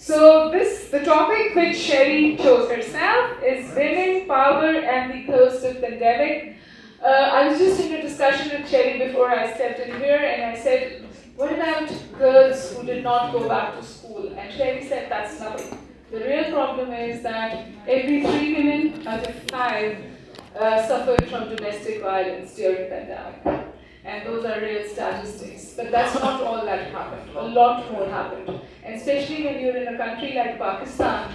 The topic which Sherry chose herself is women, power, and the curse of pandemic. I was just in a discussion with Sherry before I stepped in here, and I said, "What about girls who did not go back to school?" And Sherry said, "That's nothing. The real problem is that every 3 women out of 5 suffered from domestic violence during the pandemic." And those are real statistics. But that's not all that happened. A lot more happened. And especially when you're in a country like Pakistan,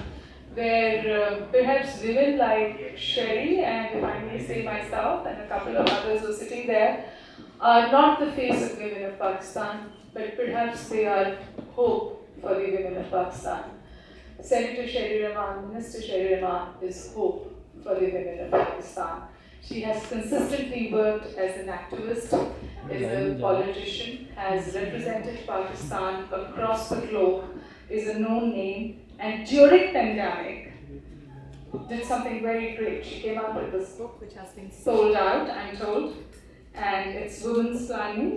where perhaps women like Sherry, and if I may say myself, and a couple of others who are sitting there, are not the face of women of Pakistan, but perhaps they are hope for the women of Pakistan. Senator Sherry Rehman, Minister Sherry Rehman is hope for the women of Pakistan. She has consistently worked as an activist, as a politician, has represented Pakistan across the globe, is a known name, and during pandemic did something very great. She came out with this book which has been sold out, I'm told, and it's Women's Planning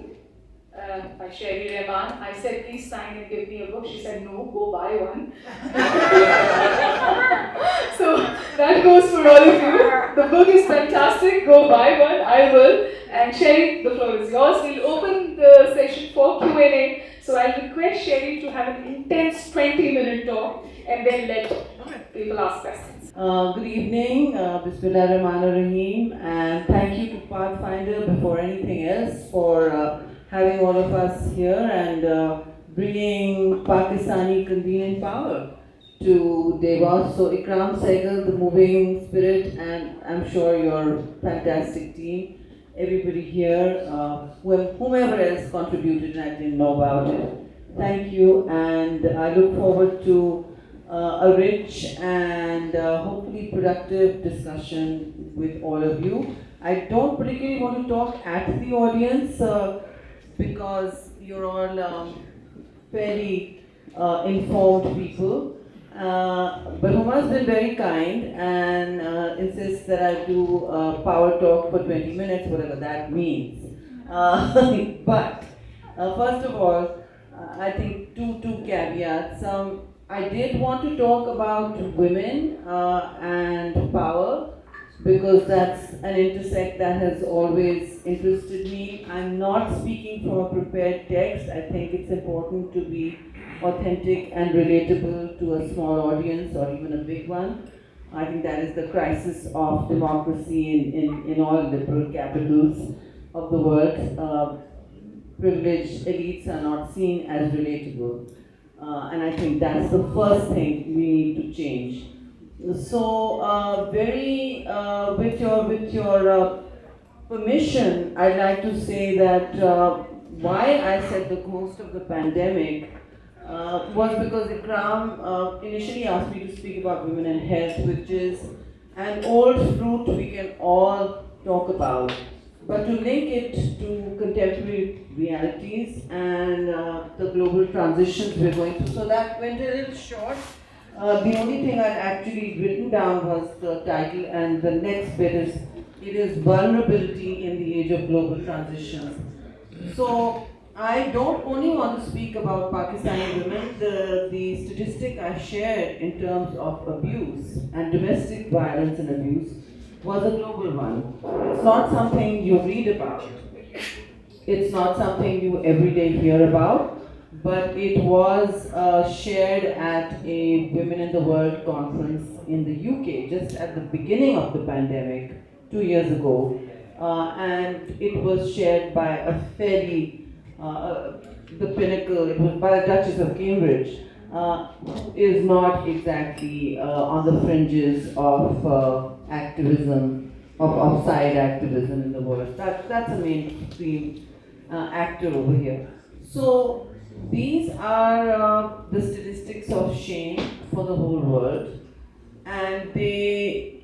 by Sherry Rehman. I said, "Please sign and give me a book." She said, "No, go buy one." So that goes for all of you. The book is fantastic. Go buy one. I will. And Sherry, the floor is yours. We'll open the session for Q&A. So I'll request Sherry to have an intense 20-minute talk and then let people ask questions. Good evening, Bismillahirrahmanirrahim, and thank you to Pathfinder before anything else for having all of us here and bringing Pakistani convening power to Devas. So Ikram Sehgal, the moving spirit, and I'm sure your fantastic team, everybody here, whomever else contributed and I didn't know about it. Thank you, and I look forward to a rich and hopefully productive discussion with all of you. I don't particularly want to talk at the audience because you're all very informed people. But Huma has been very kind and insists that I do a power talk for 20 minutes, whatever that means. But first of all, I think two caveats. I did want to talk about women and power because that's an intersect that has always interested me. I'm not speaking from a prepared text. I think it's important to be authentic and relatable to a small audience or even a big one. I think that is the crisis of democracy in all liberal capitals of the world. Privileged elites are not seen as relatable. And I think that's the first thing we need to change. So, with your permission, I'd like to say that why I said the ghost of the pandemic was because Ikram initially asked me to speak about women and health, which is an old fruit we can all talk about. But to link it to contemporary realities and the global transitions we're going through, so that went a little short. The only thing I'd actually written down was the title, and the next bit is, it is vulnerability in the age of global transitions. So I don't only want to speak about Pakistani women. The statistic I shared in terms of abuse and domestic violence and abuse was a global one. It's not something you read about. It's not something you every day hear about, but it was shared at a Women in the World conference in the UK just at the beginning of the pandemic 2 years ago. And it was shared by a fairly, the pinnacle, it was by the Duchess of Cambridge, is not exactly on the fringes of activism, of side activism in the world. That's a mainstream actor over here. So these are the statistics of shame for the whole world, and the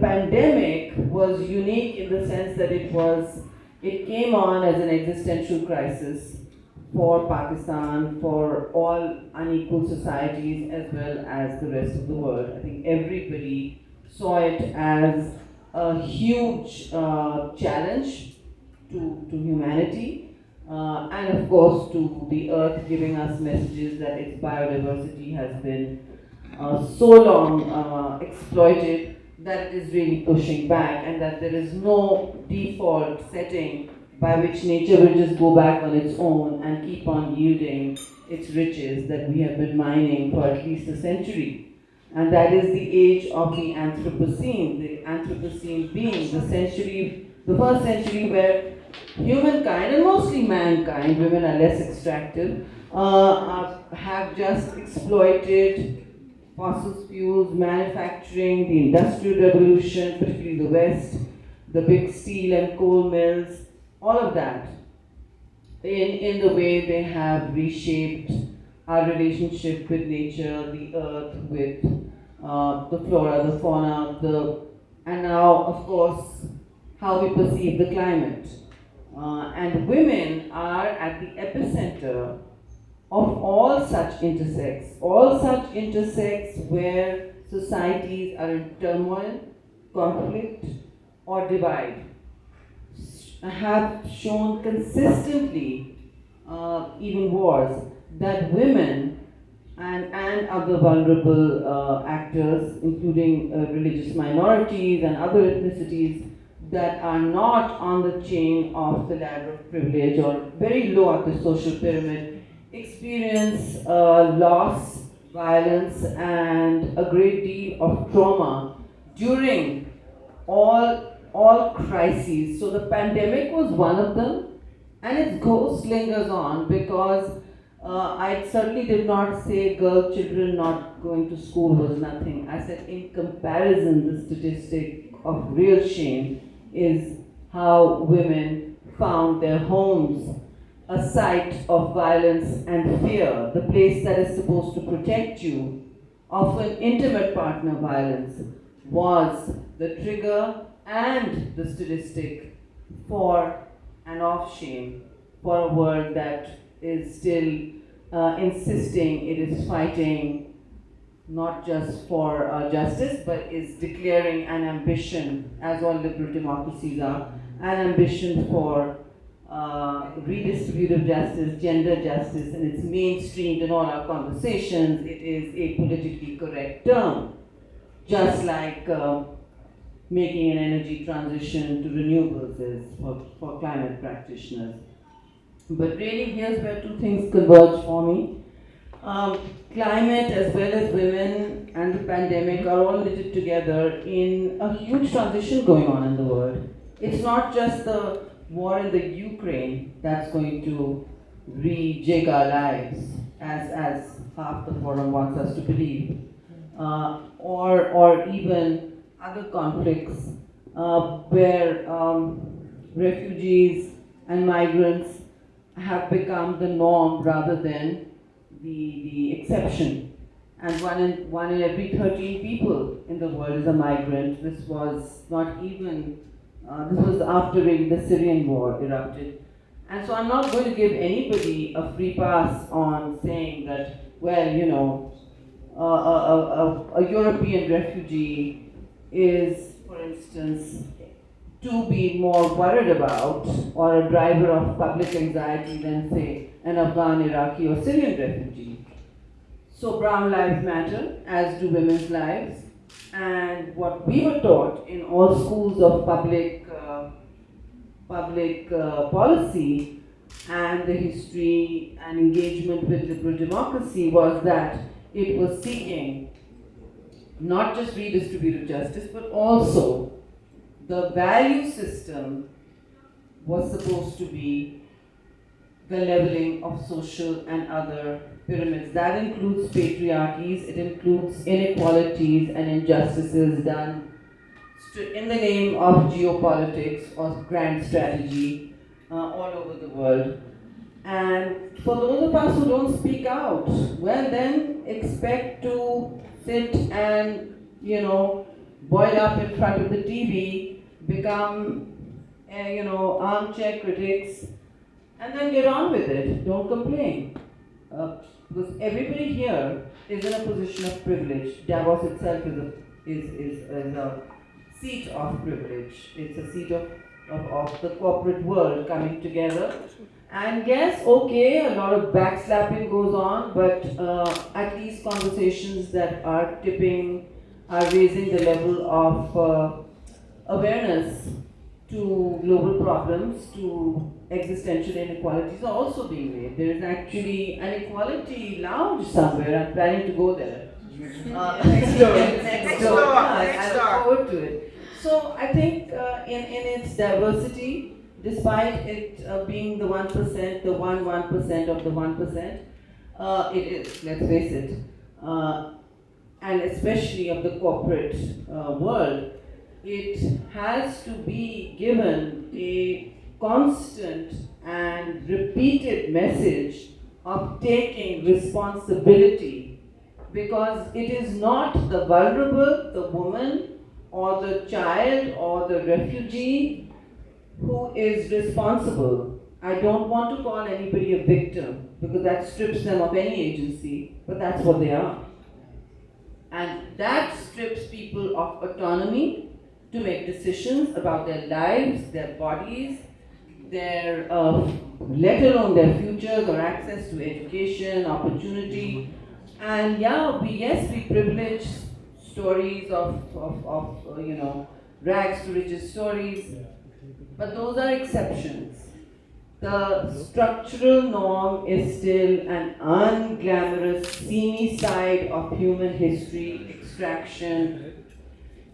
pandemic was unique in the sense that it came on as an existential crisis for Pakistan, for all unequal societies as well as the rest of the world. I think everybody saw it as a huge challenge to humanity, and of course to the earth giving us messages that its biodiversity has been so long exploited that it is really pushing back, and that there is no default setting by which nature will just go back on its own and keep on yielding its riches that we have been mining for at least a century. And that is the age of the Anthropocene being the first century where humankind, and mostly mankind, women are less extractive, have just exploited fossil fuels, manufacturing, the Industrial Revolution, particularly the West, the big steel and coal mills, all of that, in the way they have reshaped our relationship with nature, the earth, with the flora, the fauna, and now, of course, how we perceive the climate. And women are at the epicenter of all such intersects where societies are in turmoil, conflict, or divide, have shown consistently, even wars, that women and other vulnerable actors, including religious minorities and other ethnicities that are not on the chain of the ladder of privilege or very low up the social pyramid, experience loss, violence, and a great deal of trauma during all crises. So the pandemic was one of them, and its ghost lingers on because I certainly did not say children not going to school was nothing. I said in comparison, the statistic of real shame is how women found their homes a site of violence and fear, the place that is supposed to protect you, often intimate partner violence, was the trigger and the statistic for and of shame for a world that is still insisting it is fighting not just for justice, but is declaring an ambition, as all liberal democracies are, an ambition for redistributive justice, gender justice, and it's mainstreamed in all our conversations. It is a politically correct term, just like making an energy transition to renewables is for climate practitioners. But really, here's where two things converge for me. Climate as well as women and the pandemic are all knitted together in a huge transition going on in the world. It's not just the war in the Ukraine that's going to rejig our lives, as half the forum wants us to believe, or even other conflicts where refugees and migrants have become the norm rather than the exception. And one in every 13 people in the world is a migrant. This was not even, this was after really the Syrian war erupted. And so I'm not going to give anybody a free pass on saying that, well, you know, a European refugee is, for instance, to be more worried about or a driver of public anxiety than, say, an Afghan, Iraqi, or Syrian refugee. So brown lives matter, as do women's lives. And what we were taught in all schools of public policy and the history and engagement with liberal democracy was that it was seeking not just redistributive justice, but also the value system was supposed to be the leveling of social and other pyramids. That includes patriarchies, it includes inequalities and injustices done in the name of geopolitics or grand strategy all over the world. And for those of us who don't speak out, well then expect to sit and, you know, boil up in front of the TV, become, armchair critics, and then get on with it. Don't complain. Because everybody here is in a position of privilege. Davos itself is a seat of privilege. It's a seat of the corporate world coming together And yes, okay, a lot of backslapping goes on, but at least conversations that are raising the level of awareness to global problems, to existential inequalities are also being made. There is actually an equality lounge somewhere. I'm planning to go there. Next door. Next door. I look forward to it. So I think in its diversity, despite it being the 1%, the 1% of the 1%, it is, let's face it, and especially of the corporate world, it has to be given a constant and repeated message of taking responsibility, because it is not the vulnerable, the woman or the child or the refugee who is responsible. I don't want to call anybody a victim because that strips them of any agency, but that's what they are. And that strips people of autonomy to make decisions about their lives, their bodies, their, let alone their futures or access to education, opportunity. And yeah, we privilege stories of rags to riches stories, but those are exceptions. The structural norm is still an unglamorous, seamy side of human history, extraction,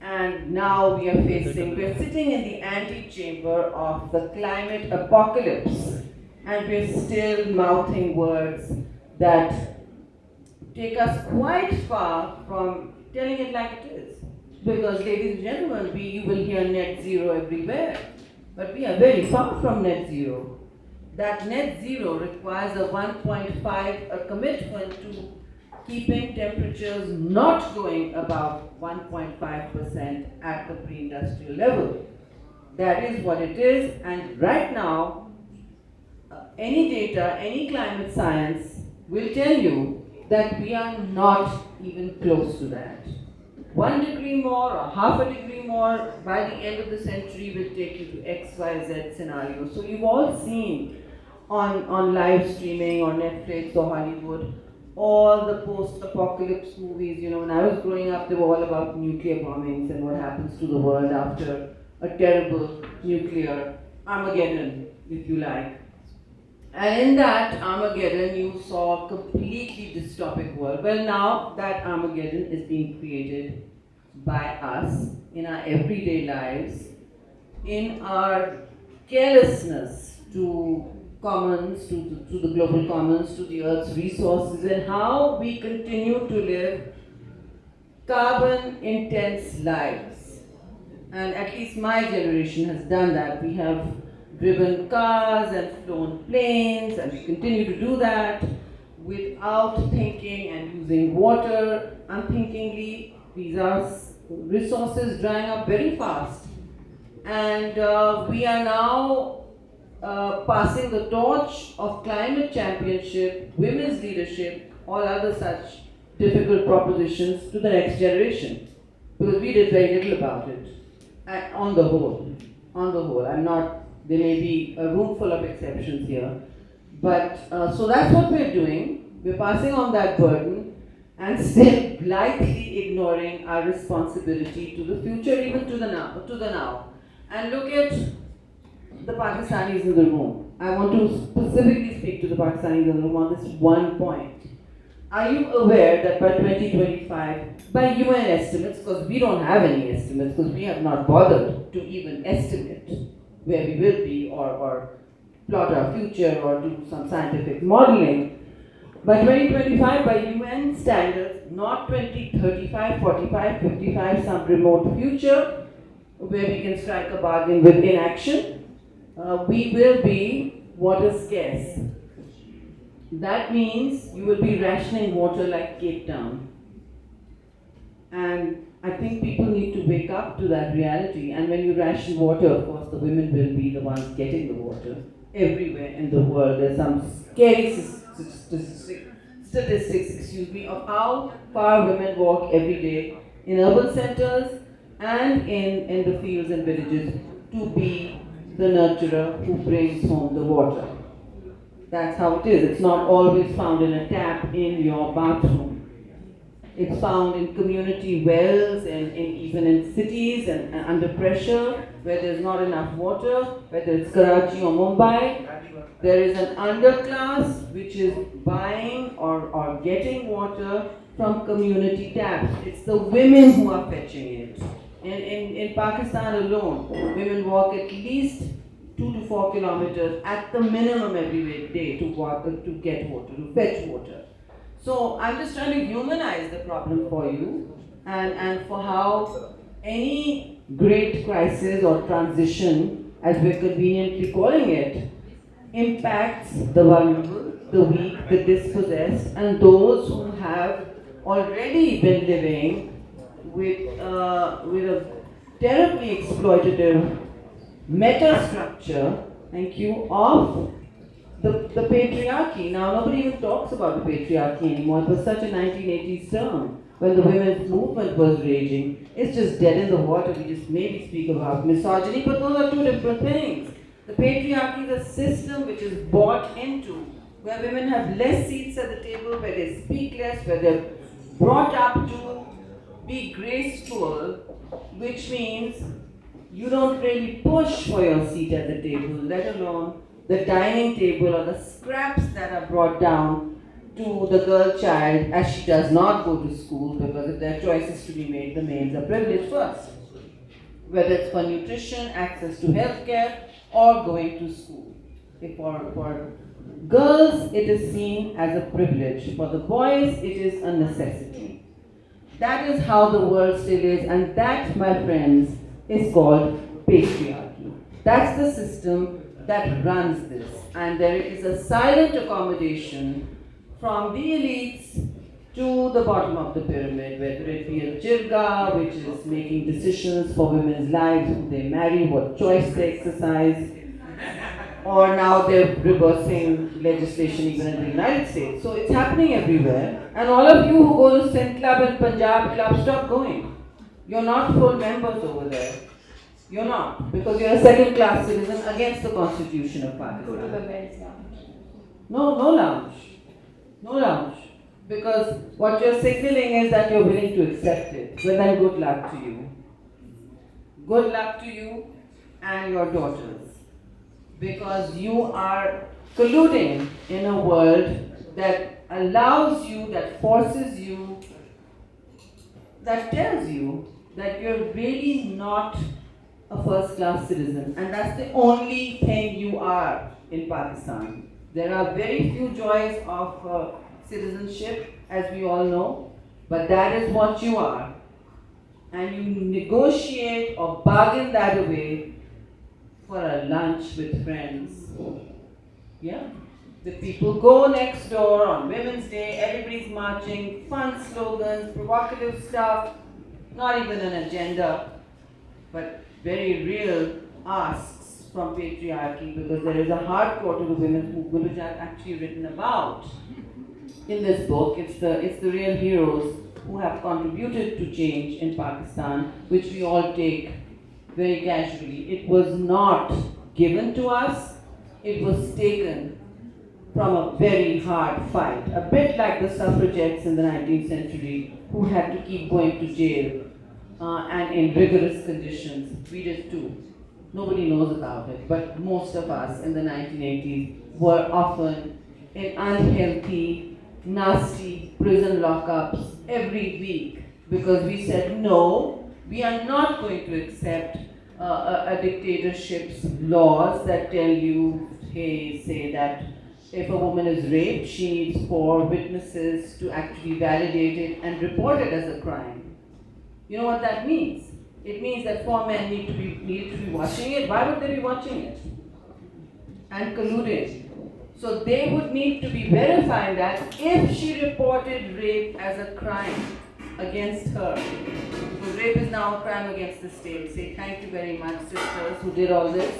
and now we're sitting in the antechamber of the climate apocalypse, and we're still mouthing words that take us quite far from telling it like it is. Because, ladies and gentlemen, you will hear net zero everywhere, but we are very far from net zero. That net zero requires a 1.5, a commitment to keeping temperatures not going above 1.5% at the pre-industrial level. That is what it is, and right now, any data, any climate science will tell you that we are not even close to that. 1 degree more or half a degree more by the end of the century will take you to X, Y, Z scenario. So you've all seen on live streaming or Netflix or Hollywood all the post-apocalypse movies. You know, when I was growing up, they were all about nuclear bombings and what happens to the world after a terrible nuclear Armageddon, if you like. And in that Armageddon, you saw a completely dystopic world. Well, now that Armageddon is being created by us in our everyday lives, in our carelessness to commons, to the global commons, to the Earth's resources, and how we continue to live carbon-intense lives. And at least my generation has done that. We have driven cars and flown planes, and we continue to do that without thinking and using water unthinkingly. These are resources drying up very fast. And we are now passing the torch of climate championship, women's leadership, all other such difficult propositions to the next generation. Because we did very little about it, on the whole. I'm not, there may be a room full of exceptions here. But, so that's what we're doing. We're passing on that burden and still blithely ignoring our responsibility to the future, even to the now. And look at the Pakistanis in the room. I want to specifically speak to the Pakistanis in the room on this one point. Are you aware that by 2025, by UN estimates, because we don't have any estimates, because we have not bothered to even estimate where we will be or plot our future or do some scientific modeling, by 2025, by UN standards, not 2035, 45, 55, some remote future where we can strike a bargain with inaction, we will be water scarce. That means you will be rationing water like Cape Town. And I think people need to wake up to that reality. And when you ration water, of course, the women will be the ones getting the water everywhere in the world. There's some scary statistics, of how far women walk every day in urban centers and in the fields and villages to be the nurturer who brings home the water. That's how it is. It's not always found in a tap in your bathroom. It's found in community wells and even in cities and under pressure where there's not enough water, whether it's Karachi or Mumbai. There is an underclass which is buying or getting water from community taps. It's the women who are fetching it. In Pakistan alone, women walk at least 2 to 4 kilometers at the minimum every day to get water, to fetch water. So I'm just trying to humanize the problem for you and for how any great crisis or transition, as we're conveniently calling it, impacts the vulnerable, the weak, the dispossessed, and those who have already been living with a terribly exploitative meta-structure, thank you, of the patriarchy. Now, nobody even talks about the patriarchy anymore. It was such a 1980s term when the women's movement was raging. It's just dead in the water. We just maybe speak about misogyny, but those are two different things. The patriarchy is a system which is bought into, where women have less seats at the table, where they speak less, where they're brought up to be graceful, which means you don't really push for your seat at the table, let alone the dining table or the scraps that are brought down to the girl child as she does not go to school, because if there are choices to be made, the males are privileged first. Whether it's for nutrition, access to healthcare, or going to school. For girls, it is seen as a privilege. For the boys, it is a necessity. That is how the world still is, and that, my friends, is called patriarchy. That's the system that runs this. And there is a silent accommodation from the elites to the bottom of the pyramid, whether it be a jirga, which is making decisions for women's lives, who they marry, what choice they exercise, or now they're reversing legislation even in the United States. So it's happening everywhere. And all of you who go to Sindh Club and Punjab Club, stop going. You're not full members over there. You're not, because you're a second-class citizen against the Constitution of Pakistan. Go to the men's lounge. No lounge. No lounge. Because what you're signaling is that you're willing to accept it. Well, then good luck to you. Good luck to you and your daughters. Because you are colluding in a world that allows you, that forces you, that tells you that you're really not a first-class citizen, and that's the only thing you are in Pakistan. There are very few joys of citizenship, as we all know, but that is what you are. And you negotiate or bargain that away for a lunch with friends. Yeah? The people go next door on Women's Day, everybody's marching, fun slogans, provocative stuff, not even an agenda, but very real asks from patriarchy, because there is a hardcore to the women's movement which I've actually written about in this book. It's the real heroes who have contributed to change in Pakistan, which we all take very casually. It was not given to us, it was taken from a very hard fight, a bit like the suffragettes in the 19th century who had to keep going to jail and in rigorous conditions. We did too. Nobody knows about it, but most of us in the 1980s were often in unhealthy, nasty prison lockups every week because we said, no, we are not going to accept a dictatorship's laws that tell you, hey, say that if a woman is raped, she needs 4 witnesses to actually validate it and report it as a crime. You know what that means? It means that 4 men need to be watching it. Why would they be watching it? And colluding. So they would need to be verifying that if she reported rape as a crime against her, because rape is now a crime against the state. Say thank you very much, sisters who did all this.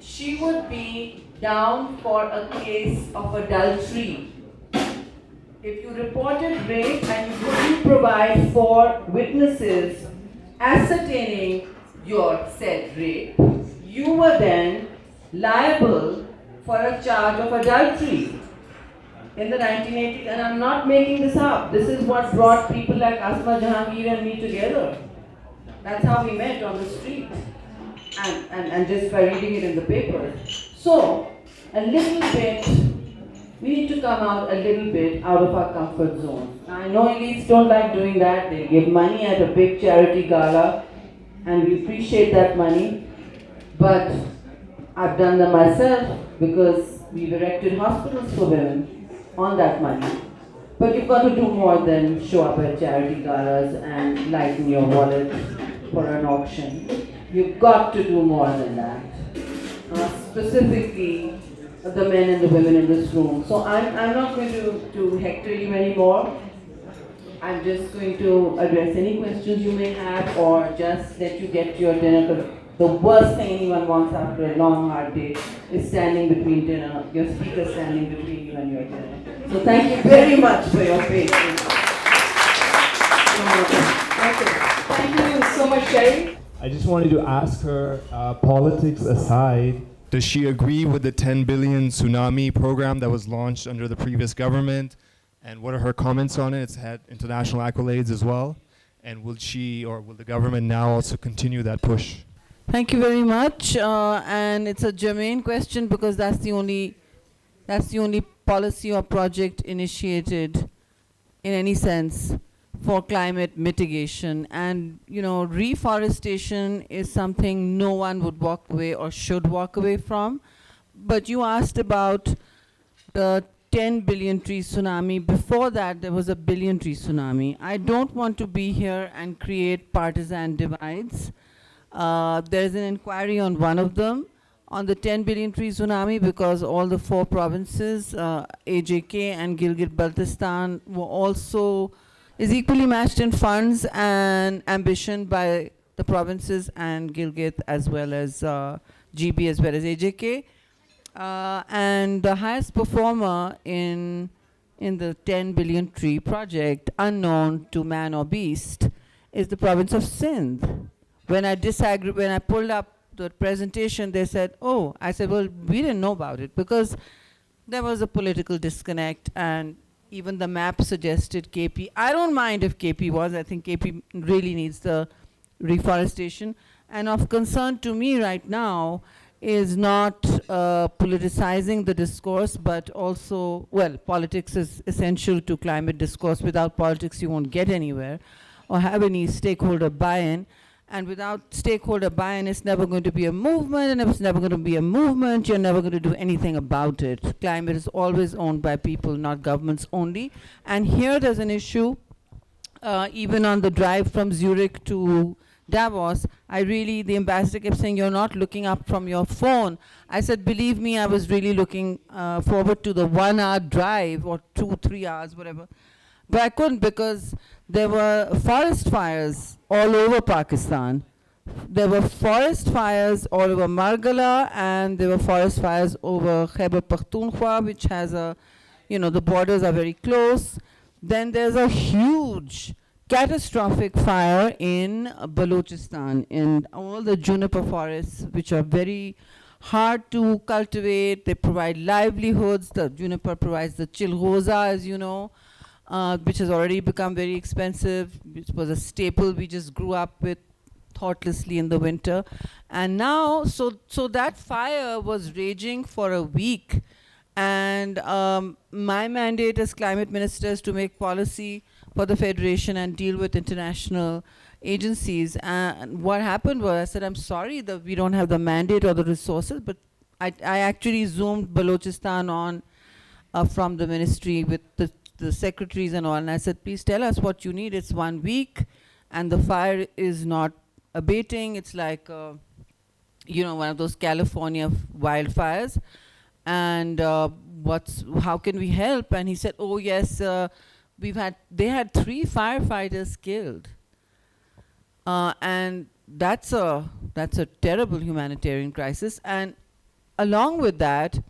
She would be down for a case of adultery. If you reported rape and you couldn't provide 4 witnesses ascertaining your said rape, you were then liable for a charge of adultery in the 1980s, and I'm not making this up. This is what brought people like Asma Jahangir and me together. That's how we met on the street, and just by reading it in the papers. So, a little bit, we need to come out a little bit out of our comfort zone. I know elites don't like doing that. They give money at a big charity gala, and we appreciate that money. But I've done them myself because we've erected hospitals for women on that money. But you've got to do more than show up at charity galas and lighten your wallet for an auction. You've got to do more than that. Specifically, the men and the women in this room. So I'm not going to hector you anymore. I'm just going to address any questions you may have or just let you get to your dinner, because the worst thing anyone wants after a long, hard day is standing between dinner, your speaker standing between you and your dinner. So thank you very much for your patience. Thank you so much, Sherry. I just wanted to ask her, politics aside, does she agree with the 10 billion tsunami program that was launched under the previous government? And what are her comments on it? It's had international accolades as well. And will she or will the government now also continue that push? Thank you very much. And it's a germane question because that's the only policy or project initiated in any sense for climate mitigation. And reforestation is something no one would walk away or should walk away from. But you asked about the 10 billion tree tsunami. Before that, there was a billion tree tsunami. I don't want to be here and create partisan divides. There's an inquiry on one of them, on the 10 billion tree tsunami, because all the 4 provinces, AJK and Gilgit-Baltistan, is equally matched in funds and ambition by the provinces and Gilgit as well as GB as well as AJK. And the highest performer in the 10 billion tree project, unknown to man or beast, is the province of Sindh. When I pulled up the presentation, they said, oh, I said, well, we didn't know about it because there was a political disconnect, and even the map suggested KP. I don't mind if KP was. I think KP really needs the reforestation. And of concern to me right now is not politicizing the discourse, but also, well, politics is essential to climate discourse. Without politics, you won't get anywhere or have any stakeholder buy-in. And without stakeholder buy-in, it's never going to be a movement, and if it's never going to be a movement, you're never going to do anything about it. Climate is always owned by people, not governments only. And here there's an issue, even on the drive from Zurich to Davos, the ambassador kept saying, you're not looking up from your phone. I said, believe me, I was really looking forward to the 1 hour drive, or 2-3 hours, whatever. But I couldn't because there were forest fires all over Pakistan. There were forest fires all over Margala, and there were forest fires over Khyber Pakhtunkhwa, which has the borders are very close. Then there's a huge catastrophic fire in Balochistan, in all the juniper forests, which are very hard to cultivate. They provide livelihoods. The juniper provides the chilgoza, as you know, which has already become very expensive. It was a staple we just grew up with thoughtlessly in the winter. And now, so that fire was raging for a week. And my mandate as climate minister is to make policy for the Federation and deal with international agencies. And what happened was, I said, I'm sorry that we don't have the mandate or the resources, but I actually zoomed Balochistan on from the ministry with the secretaries and all, and I said, please tell us what you need. It's 1 week, and the fire is not abating. It's like, one of those California wildfires. And how can we help? And he said, oh yes, they had 3 firefighters killed. And that's a terrible humanitarian crisis. And along with that,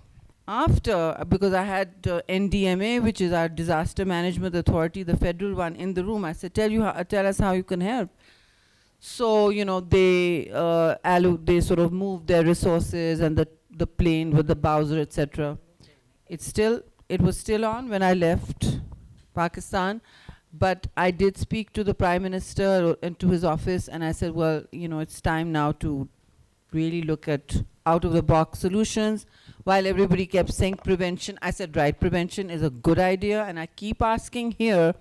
because I had NDMA, which is our Disaster Management Authority, the federal one, in the room, I said, tell us how you can help. So, they sort of moved their resources, and the plane with the Bowser, etc. It was still on when I left Pakistan, but I did speak to the Prime Minister and to his office, and I said, well, it's time now to really look at out-of-the-box solutions. While everybody kept saying prevention, I said, right, prevention is a good idea, and I keep asking here,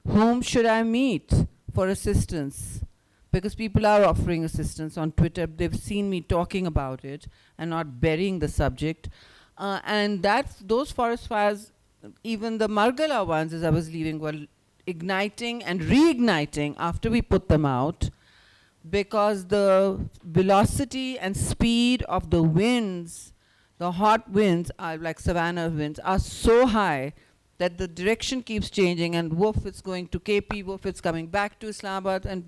whom should I meet for assistance? Because people are offering assistance on Twitter. They've seen me talking about it and not burying the subject. And those forest fires, even the Margala ones as I was leaving, were igniting and reigniting after we put them out, because the velocity and speed of the winds, the hot winds, are like savanna winds, are so high that the direction keeps changing, and woof, it's going to KP, woof, it's coming back to Islamabad, and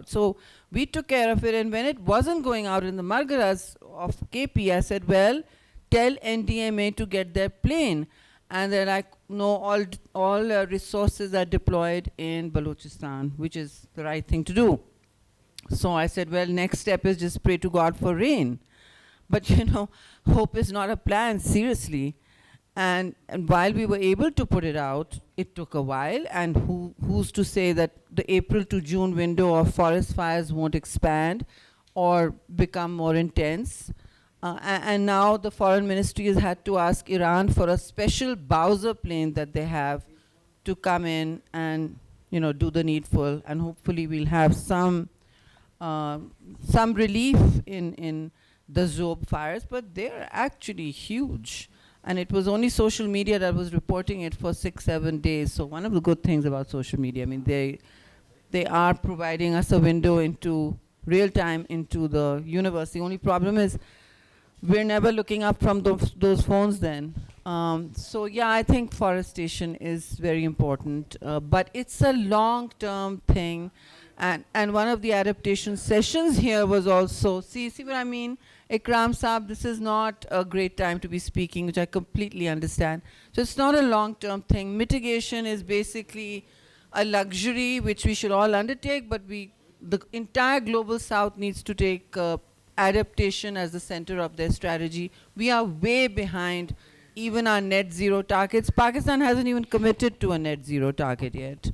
so we took care of it. And when it wasn't going out in the Margaras of KP, I said, well, tell NDMA to get their plane. And they're like, no, all resources are deployed in Balochistan, which is the right thing to do. So I said, well, next step is just pray to God for rain. But hope is not a plan, seriously. And while we were able to put it out, it took a while. And who's to say that the April to June window of forest fires won't expand or become more intense? And now the foreign ministry has had to ask Iran for a special Bowser plane that they have to come in and do the needful, and hopefully we'll have some relief in the Zob fires, but they're actually huge. And it was only social media that was reporting it for 6-7 days. So one of the good things about social media, I mean, they are providing us a window into real time into the universe. The only problem is we're never looking up from those phones then. So yeah, I think forestation is very important, but it's a long-term thing. And one of the adaptation sessions here was also, see what I mean? Ikram Saab, this is not a great time to be speaking, which I completely understand. So it's not a long-term thing. Mitigation is basically a luxury which we should all undertake, but the entire global south needs to take adaptation as the center of their strategy. We are way behind even our net zero targets. Pakistan hasn't even committed to a net zero target yet.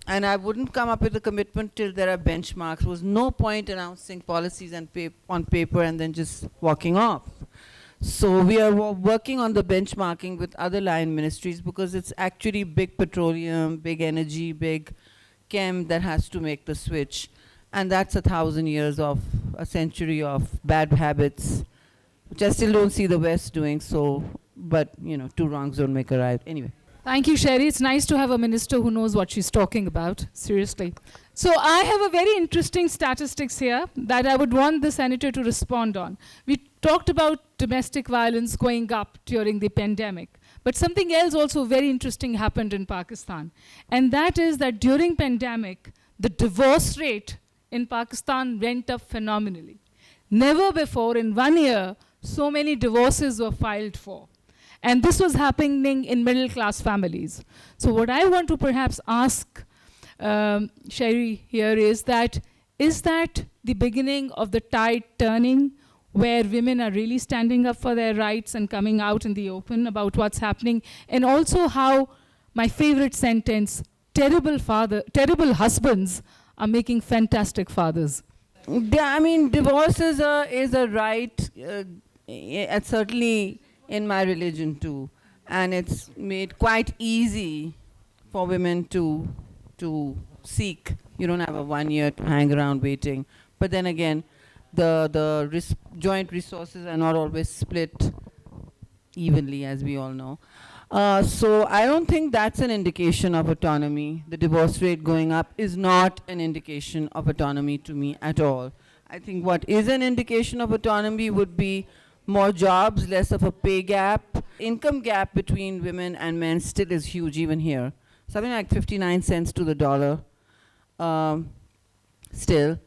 And I wouldn't come up with a commitment till there are benchmarks. There was no point announcing policies on paper and then just walking off. So we are working on the benchmarking with other line ministries, because it's actually big petroleum, big energy, big chem that has to make the switch. And that's 1,000 years of a century of bad habits, which I still don't see the West doing so, but two wrongs don't make a right. Anyway. Thank you, Sherry. It's nice to have a minister who knows what she's talking about, seriously. So I have a very interesting statistics here that I would want the senator to respond on. We talked about domestic violence going up during the pandemic, but something else also very interesting happened in Pakistan. And that is that during pandemic, the divorce rate in Pakistan went up phenomenally. Never before in 1 year, so many divorces were filed for. And this was happening in middle-class families. So what I want to perhaps ask Sherry here is that the beginning of the tide turning, where women are really standing up for their rights and coming out in the open about what's happening, and also how, my favorite sentence, terrible husbands are making fantastic fathers? Yeah, I mean, divorce is a right, and certainly in my religion too, and it's made quite easy for women to seek. You don't have a 1 year to hang around waiting. But then again, the joint resources are not always split evenly, as we all know. So I don't think that's an indication of autonomy. The divorce rate going up is not an indication of autonomy to me at all. I think what is an indication of autonomy would be more jobs, less of a pay gap. Income gap between women and men still is huge, even here. Something like 59 cents to the dollar still.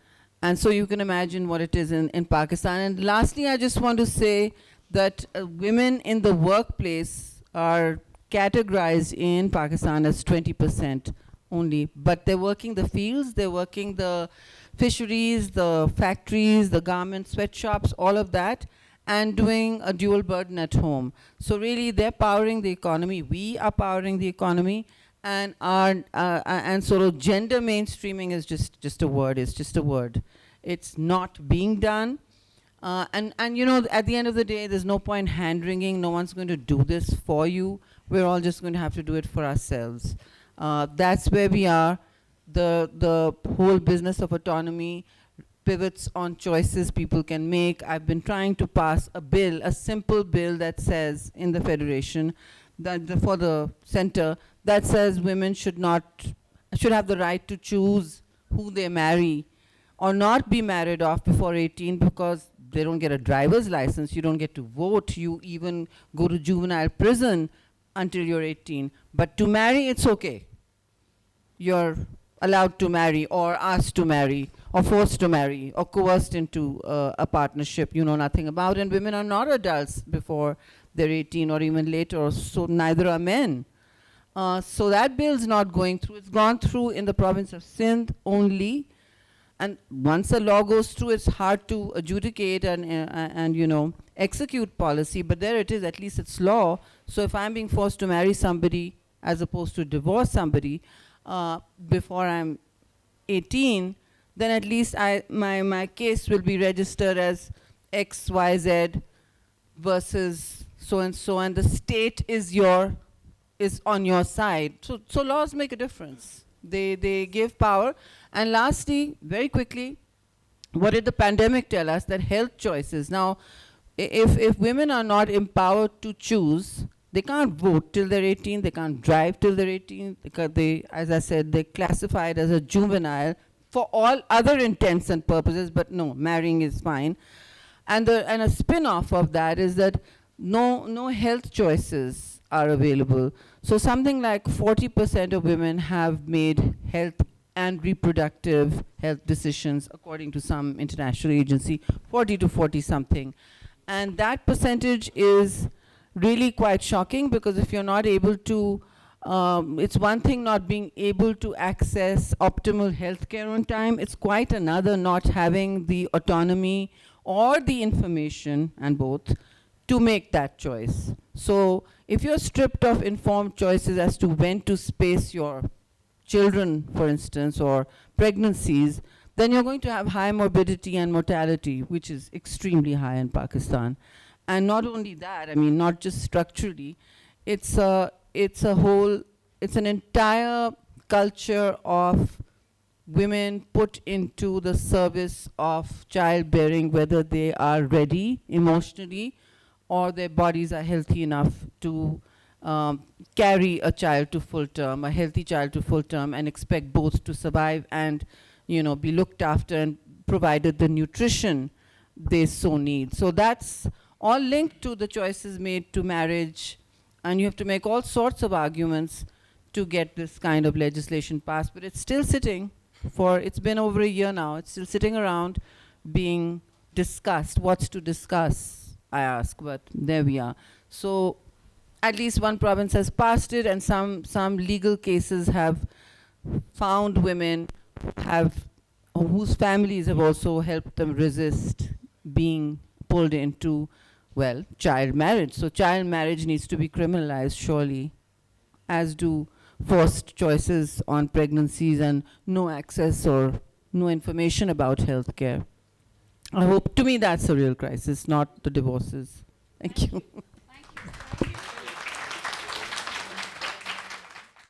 And so you can imagine what it is in Pakistan. And lastly, I just want to say that women in the workplace are categorized in Pakistan as 20% only. But they're working the fields, they're working the fisheries, the factories, the garment, sweatshops, all of that. and doing a dual burden at home. So really, they're powering the economy. We are powering the economy, and and sort of gender mainstreaming is just a word. It's just a word. It's not being done. And you know, at the end of the day, there's no point hand-wringing. No one's going to do this for you. We're all just going to have to do it for ourselves. That's where we are. The whole business of autonomy pivots on choices people can make. I've been trying to pass a bill, a simple bill that says in the Federation, that for the center, that says women should have the right to choose who they marry or not be married off before 18, because they don't get a driver's license, you don't get to vote, you even go to juvenile prison until you're 18. But to marry, it's okay. You're allowed to marry, or asked to marry, or forced to marry, or coerced into a partnership you know nothing about. And women are not adults before they're 18 or even later, so neither are men. So that bill's not going through. It's gone through in the province of Sindh only. And once a law goes through, it's hard to adjudicate and you know, execute policy, but there it is, at least it's law. So if I'm being forced to marry somebody as opposed to divorce somebody before I'm 18, then at least my case will be registered as XYZ versus so-and-so, and the state is on your side. So laws make a difference. They give power. And lastly, very quickly, what did the pandemic tell us? That health choices. Now, if women are not empowered to choose, they can't vote till they're 18, they can't drive till they're 18, because they, as I said, they're classified as a juvenile for all other intents and purposes, but no, marrying is fine. And a spin-off of that is that no health choices are available. So something like 40% of women have made health and reproductive health decisions, according to some international agency, 40 to 40 something. And that percentage is really quite shocking, because if you're not able to, it's one thing not being able to access optimal healthcare on time, it's quite another not having the autonomy or the information, and both, to make that choice. So if you're stripped of informed choices as to when to space your children, for instance, or pregnancies, then you're going to have high morbidity and mortality, which is extremely high in Pakistan. And not only that, I mean, not just structurally, it's an entire culture of women put into the service of childbearing, whether they are ready emotionally or their bodies are healthy enough to carry a child to full term, a healthy child to full term, and expect both to survive and, you know, be looked after and provided the nutrition they so need. So that's all linked to the choices made to marriage, and you have to make all sorts of arguments to get this kind of legislation passed. But it's still sitting it's been over a year now. It's still sitting around being discussed. What's to discuss, I ask, but there we are. So at least one province has passed it, and some legal cases have found women whose families have also helped them resist being pulled into, well, child marriage. So child marriage needs to be criminalized, surely, as do forced choices on pregnancies and no access or no information about healthcare. I hope, to me, that's a real crisis, not the divorces. Thank you. Thank you.